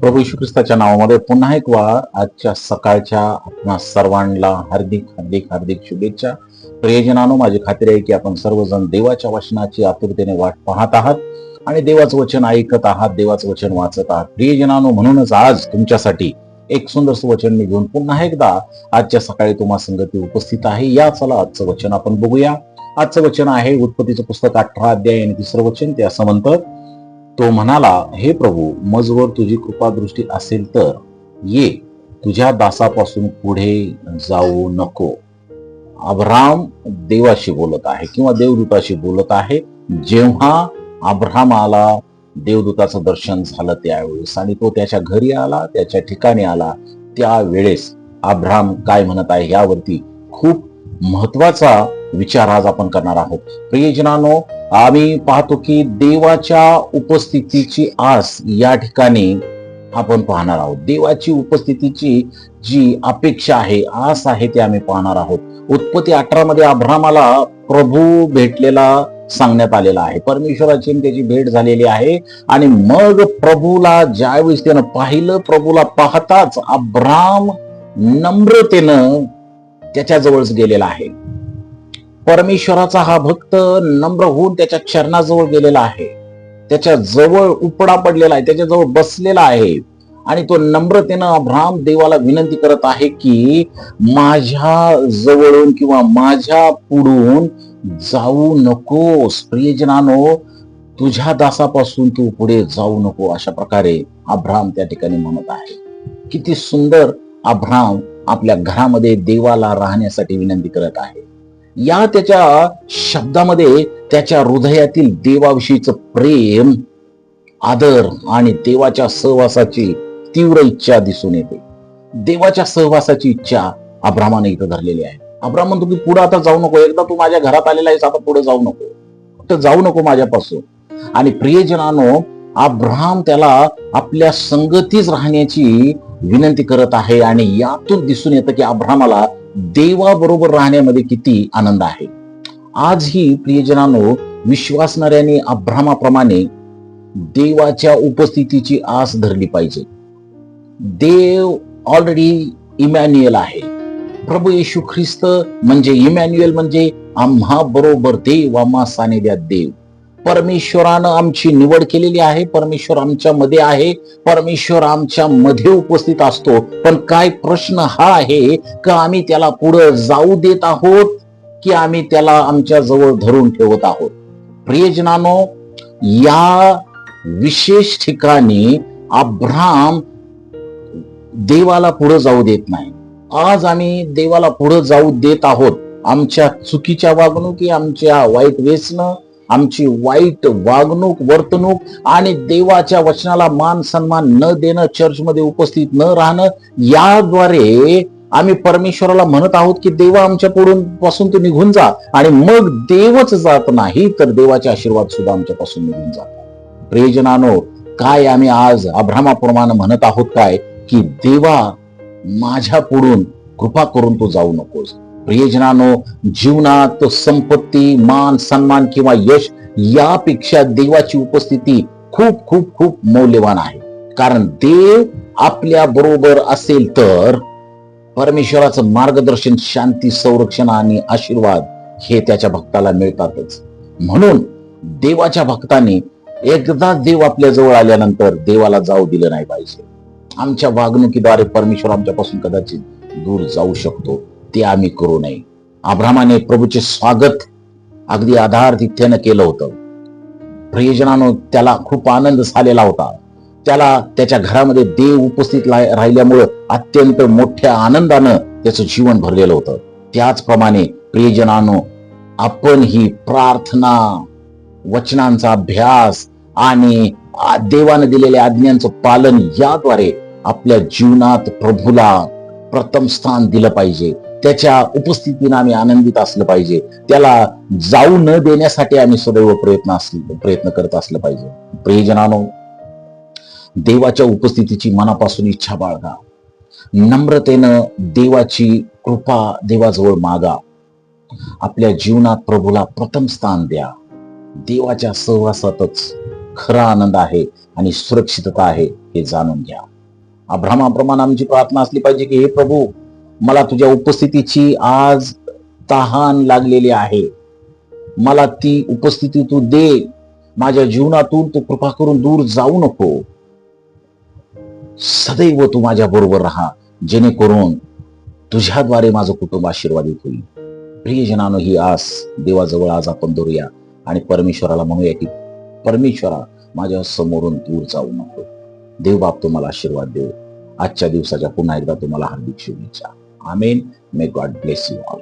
प्रभू येशू ख्रिस्ताच्या नावामध्ये पुन्हा एक वार आजच्या सकाळच्या आपणा सर्वांना हार्दिक हार्दिक हार्दिक शुभेच्छा. प्रियजनानो, माझी खात्री आहे की आपण सर्वजण देवाच्या वचनाची आतुरतेने वाट पाहत आहात आणि देवाचं वचन ऐकत आहात, देवाचं वचन वाचत आहात. प्रियजनानो, म्हणूनच आज तुमच्यासाठी एक सुंदरसं वचन मी घेऊन पुन्हा एकदा आजच्या सकाळी तुम्हा संगती उपस्थित आहे. या चला आजचं वचन आपण बघूया. आजचं वचन आहे उत्पत्तीचं पुस्तक 18 अध्याय आणि 3रं वचन. ते असं म्हणतं, तो म्हणाला, हे प्रभू, मजवर तुझी कृपादृष्टी असेल तर ये, तुझ्या दासापासून पुढे जाऊ नको. अब्राम देवाशी बोलत आहे किंवा देवदूताशी बोलत आहे. जेव्हा अब्रामाला देवदूताचं दर्शन झालं त्यावेळेस आणि तो त्याच्या घरी आला, त्याच्या ठिकाणी आला, त्यावेळेस अब्राम काय म्हणत आहे यावरती खूप महत्वाचा विचार आज आपण करणार आहोत. प्रियजनानो, आम्ही पाहतो की देवाच्या उपस्थितीची आस या ठिकाणी आपण पाहणार आहोत. देवाची उपस्थितीची जी अपेक्षा आहे, आस आहे, ते आम्ही पाहणार आहोत. उत्पत्ती 18 मध्ये अब्रामाला प्रभू भेटलेला सांगण्यात आलेला आहे. परमेश्वराची त्याची भेट झालेली आहे आणि मग प्रभूला ज्यावेळेस त्यानं पाहिलं, प्रभूला पाहताच अब्राम नम्रतेनं त्याच्या जवळच गेलेला आहे. परमेश्वराचा हा भक्त नम्र होऊन त्याच्या चरणाजवळ गेलेला आहे, त्याच्या जवळ उपडा पडलेला आहे, त्याच्या जवळ बसलेला आहे आणि तो नम्रतेनं अब्राम देवाला विनंती करत आहे की माझ्या जवळून किंवा माझ्या पुढून जाऊ नकोस. प्रियजनानो, तुझ्या दासापासून तू पुढे जाऊ नको, अशा प्रकारे अब्राम त्या ठिकाणी म्हणत आहे. किती सुंदर अब्राम आपल्या घरामध्ये देवाला राहण्यासाठी विनंती करत आहे. या त्याच्या शब्दामध्ये त्याच्या हृदयातील देवाविषयीचं प्रेम, आदर आणि देवाच्या सहवासाची तीव्र इच्छा दिसून येते. देवाच्या सहवासाची इच्छा अब्रामाने इथं धरलेली आहे. अब्राम म्हणतो की पुढे आता जाऊ नको, एकदा तू माझ्या घरात आलेला आहेस, आता पुढे जाऊ नको, फक्त जाऊ नको माझ्यापासून. आणि प्रियजनानो, अब्राम त्याला आपल्या संगतीच राहण्याची विनंती करत आहे आणि यातून दिसून येतं की अब्रामाला देवाबरोबर राहण्यामध्ये किती आनंद आहे. आजही प्रियजनानो, विश्वासणाऱ्यांनी अब्रामाप्रमाणे देवाच्या उपस्थितीची आस धरली पाहिजे. देव ऑलरेडी इमॅन्युएल आहे. प्रभू येशू ख्रिस्त म्हणजे इमॅन्युएल, म्हणजे आम्हा बरोबर देव, आम्हा सानिध्यात देव. परमेश्वरानं आमची निवड केलेली आहे, परमेश्वर आमच्या मध्ये आहे, परमेश्वर आमच्या मध्ये उपस्थित असतो. पण काय प्रश्न हा आहे का आम्ही त्याला पुढे जाऊ देत आहोत की आम्ही त्याला आमच्या जवळ धरून ठेवत आहोत. प्रियजनानो, या विशेष ठिकाणी अब्राम देवाला पुढे जाऊ देत नाही. आज आम्ही देवाला पुढे जाऊ देत आहोत. आमच्या चुकीच्या वागणुकी, आमच्या वाईट व्यसनं, आमची वाईट वागणूक, वर्तणूक आणि देवाच्या वचनाला मान सन्मान न देणं, चर्चमध्ये उपस्थित न राहणं, याद्वारे आम्ही परमेश्वराला म्हणत आहोत की देवा आमच्या पासून तू निघून जा. आणि मग देवच जात नाही तर देवाचे आशीर्वाद सुद्धा आमच्यापासून निघून जातात. प्रियजनानो, काय आम्ही आज अब्रामाप्रमाणे म्हणत आहोत काय की देवा माझ्या पुढून कृपा करून तू जाऊ नकोस. प्रियजनानो, जीवनात संपत्ती, मान सन्मान किंवा यश यापेक्षा देवाची उपस्थिती खूप खूप खूप मौल्यवान आहे. कारण देव आपल्या बरोबर असेल तर परमेश्वराचं मार्गदर्शन, शांती, संरक्षण आणि आशीर्वाद हे त्याच्या भक्ताला मिळतातच. म्हणून देवाच्या भक्तांनी एकदा देव आपल्या जवळ आल्यानंतर देवाला जाऊ दिलं नाही पाहिजे. आमच्या वागणुकीद्वारे परमेश्वर आमच्यापासून कदाचित दूर जाऊ शकतो, ते आम्ही करू नये. अब्रामाने प्रभूचे स्वागत अगदी आधारतिथ्यानं केलं होतं. प्रियजनानो, त्याला खूप आनंद झालेला होता. त्याला त्याच्या घरामध्ये देव उपस्थित राहिल्यामुळं अत्यंत मोठ्या आनंदानं त्याचं जीवन भरलेलं होतं. त्याचप्रमाणे प्रियजनानो, आपण ही प्रार्थना, वचनांचा अभ्यास आणि देवानं दिलेल्या आज्ञांचं पालन याद्वारे आपल्या जीवनात प्रभूला प्रथम स्थान दिलं पाहिजे. त्याच्या उपस्थितीने आम्ही आनंदित असलं पाहिजे. त्याला जाऊ न देण्यासाठी आम्ही सदैव प्रयत्न करत असलं पाहिजे. प्रियजनानो, देवाच्या उपस्थितीची मनापासून इच्छा बाळगा. नम्रतेनं देवाची कृपा देवाजवळ मागा. आपल्या जीवनात प्रभूला प्रथम स्थान द्या. देवाच्या सहवासातच खरा आनंद आहे आणि सुरक्षितता आहे हे जाणून घ्या. अब्राहमाप्रमाणे आमची प्रार्थना असली पाहिजे की हे प्रभू, मला तुझ्या उपस्थितीची आज तहान लागलेली आहे, मला ती उपस्थिती तू दे, माझ्या जीवनातून तू कृपा करून दूर जाऊ नको, सदैव तू माझ्या बरोबर राहा, जेणेकरून तुझ्याद्वारे माझं कुटुंब आशीर्वादित होईल. प्रियजनानं, ही आस देवाजवळ आज आपण धरूया आणि परमेश्वराला म्हणूया की परमेश्वरा, माझ्या समोरून दूर जाऊ नको. देव बाप तुम्हाला आशीर्वाद देव. आजच्या दिवसाच्या पुन्हा एकदा तुम्हाला हार्दिक शुभेच्छा. Amen. May God bless you all.